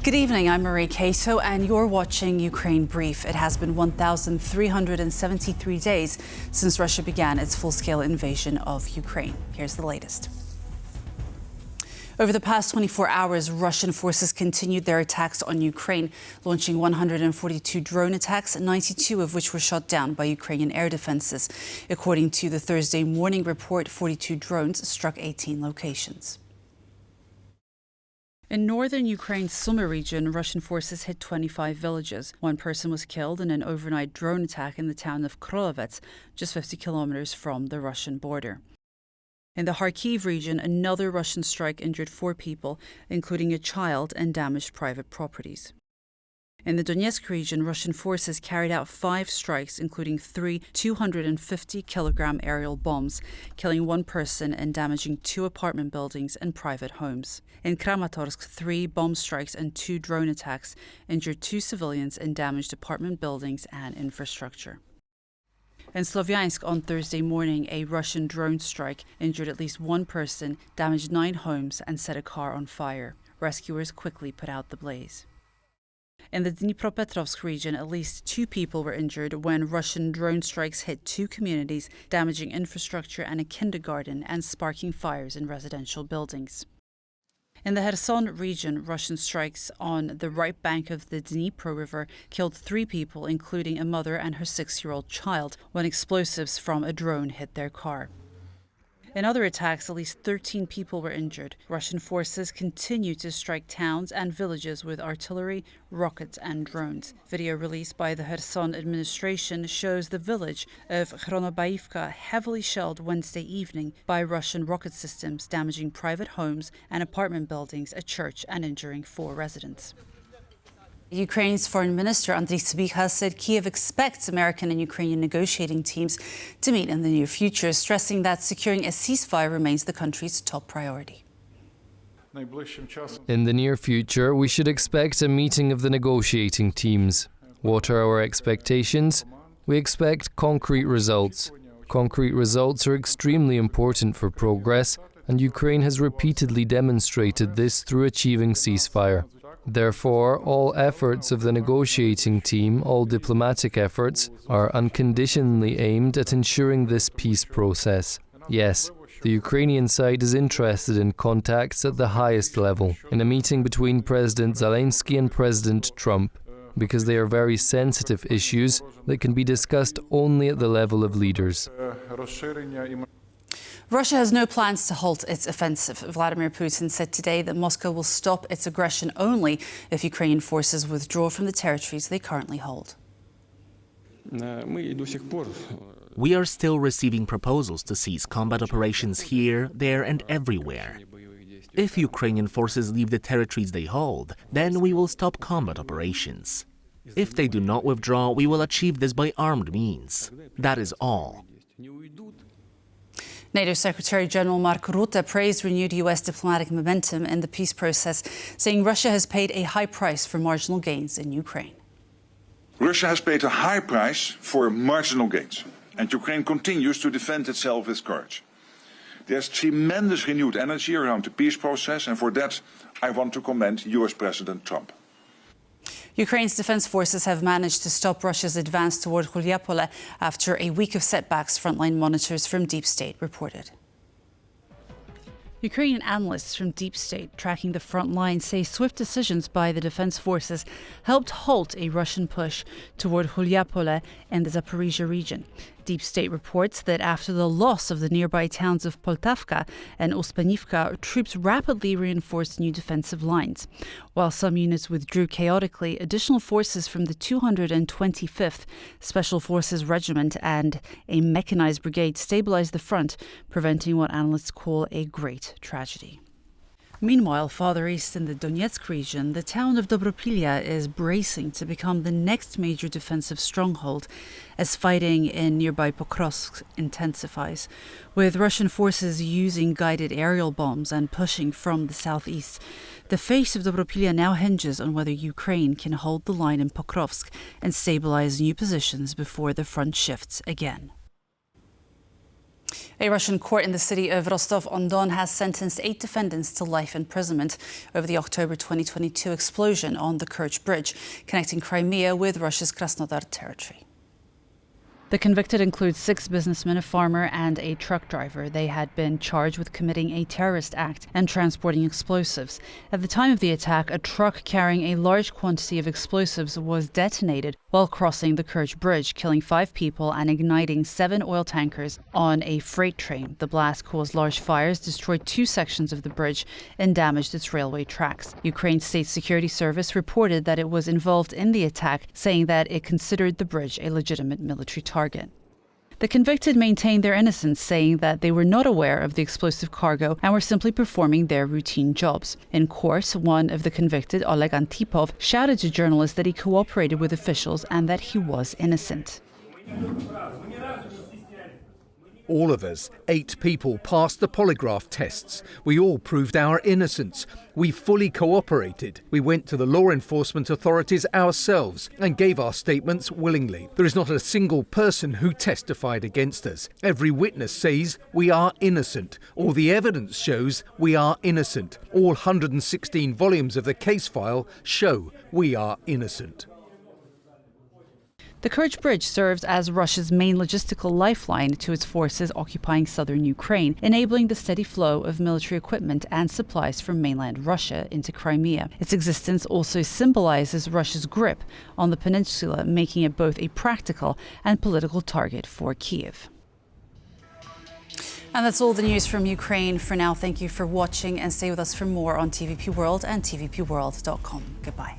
Good evening, I'm Marie Kato, and you're watching Ukraine Brief. It has been 1,373 days since Russia began its full-scale invasion of Ukraine. Here's the latest. Over the past 24 hours, Russian forces continued their attacks on Ukraine, launching 142 drone attacks, 92 of which were shot down by Ukrainian air defenses. According to the Thursday morning report, 42 drones struck 18 locations. In northern Ukraine's Sumy region, Russian forces hit 25 villages. One person was killed in an overnight drone attack in the town of Krolovets, just 50 kilometers from the Russian border. In the Kharkiv region, another Russian strike injured 4 people, including a child, and damaged private properties. In the Donetsk region, Russian forces carried out 5 strikes, including 3 250-kilogram aerial bombs, killing 1 person and damaging 2 apartment buildings and private homes. In Kramatorsk, 3 bomb strikes and 2 drone attacks injured 2 civilians and damaged apartment buildings and infrastructure. In Sloviansk on Thursday morning, a Russian drone strike injured at least 1 person, damaged 9 homes, and set a car on fire. Rescuers quickly put out the blaze. In the Dnipropetrovsk region, at least 2 people were injured when Russian drone strikes hit 2 communities, damaging infrastructure and a kindergarten and sparking fires in residential buildings. In the Kherson region, Russian strikes on the right bank of the Dnipro River killed 3 people, including a mother and her 6-year-old child, when explosives from a drone hit their car. In other attacks, at least 13 people were injured. Russian forces continue to strike towns and villages with artillery, rockets, and drones. Video released by the Kherson administration shows the village of Chronobaivka heavily shelled Wednesday evening by Russian rocket systems, damaging private homes and apartment buildings, a church, and injuring 4 residents. Ukraine's Foreign Minister Andriy Sybiha said Kiev expects American and Ukrainian negotiating teams to meet in the near future, stressing that securing a ceasefire remains the country's top priority. In the near future, we should expect a meeting of the negotiating teams. What are our expectations? We expect concrete results. Concrete results are extremely important for progress, and Ukraine has repeatedly demonstrated this through achieving ceasefire. Therefore, all efforts of the negotiating team, all diplomatic efforts, are unconditionally aimed at ensuring this peace process. Yes, the Ukrainian side is interested in contacts at the highest level, in a meeting between President Zelensky and President Trump, because they are very sensitive issues that can be discussed only at the level of leaders. Russia has no plans to halt its offensive. Vladimir Putin said today that Moscow will stop its aggression only if Ukrainian forces withdraw from the territories they currently hold. We are still receiving proposals to cease combat operations here, there, and everywhere. If Ukrainian forces leave the territories they hold, then we will stop combat operations. If they do not withdraw, we will achieve this by armed means. That is all. NATO Secretary General Mark Rutte praised renewed U.S. diplomatic momentum in the peace process, saying Russia has paid a high price for marginal gains in Ukraine. Russia has paid a high price for marginal gains, and Ukraine continues to defend itself with courage. There's tremendous renewed energy around the peace process, and for that I want to commend U.S. President Trump. Ukraine's defense forces have managed to stop Russia's advance toward Huliaipole after a week of setbacks, Frontline monitors from Deep State reported. Ukrainian analysts from Deep State tracking the front line say swift decisions by the defense forces helped halt a Russian push toward Huliaipole and the Zaporizhia region. Deep State reports that after the loss of the nearby towns of Poltavka and Uspanivka, troops rapidly reinforced new defensive lines. While some units withdrew chaotically, additional forces from the 225th Special Forces Regiment and a mechanized brigade stabilized the front, preventing what analysts call a great tragedy. Meanwhile, farther east in the Donetsk region, the town of Dobropilya is bracing to become the next major defensive stronghold as fighting in nearby Pokrovsk intensifies. With Russian forces using guided aerial bombs and pushing from the southeast, the fate of Dobropilya now hinges on whether Ukraine can hold the line in Pokrovsk and stabilize new positions before the front shifts again. A Russian court in the city of Rostov-on-Don has sentenced 8 defendants to life imprisonment over the October 2022 explosion on the Kerch bridge, connecting Crimea with Russia's Krasnodar territory. The convicted includes 6 businessmen, a farmer and a truck driver. They had been charged with committing a terrorist act and transporting explosives. At the time of the attack, a truck carrying a large quantity of explosives was detonated while crossing the Kerch bridge, killing 5 people and igniting 7 oil tankers on a freight train. The blast caused large fires, destroyed 2 sections of the bridge, and damaged its railway tracks. Ukraine's State Security Service reported that it was involved in the attack, saying that it considered the bridge a legitimate military target. The convicted maintained their innocence, saying that they were not aware of the explosive cargo and were simply performing their routine jobs. In court, one of the convicted, Oleg Antipov, shouted to journalists that he cooperated with officials and that he was innocent. All of us, 8 people, passed the polygraph tests. We all proved our innocence. We fully cooperated. We went to the law enforcement authorities ourselves and gave our statements willingly. There is not a single person who testified against us. Every witness says we are innocent. All the evidence shows we are innocent. All 116 volumes of the case file show we are innocent. The Kerch Bridge serves as Russia's main logistical lifeline to its forces occupying southern Ukraine, enabling the steady flow of military equipment and supplies from mainland Russia into Crimea. Its existence also symbolizes Russia's grip on the peninsula, making it both a practical and political target for Kyiv. And that's all the news from Ukraine for now. Thank you for watching and stay with us for more on TVP World and tvpworld.com. Goodbye.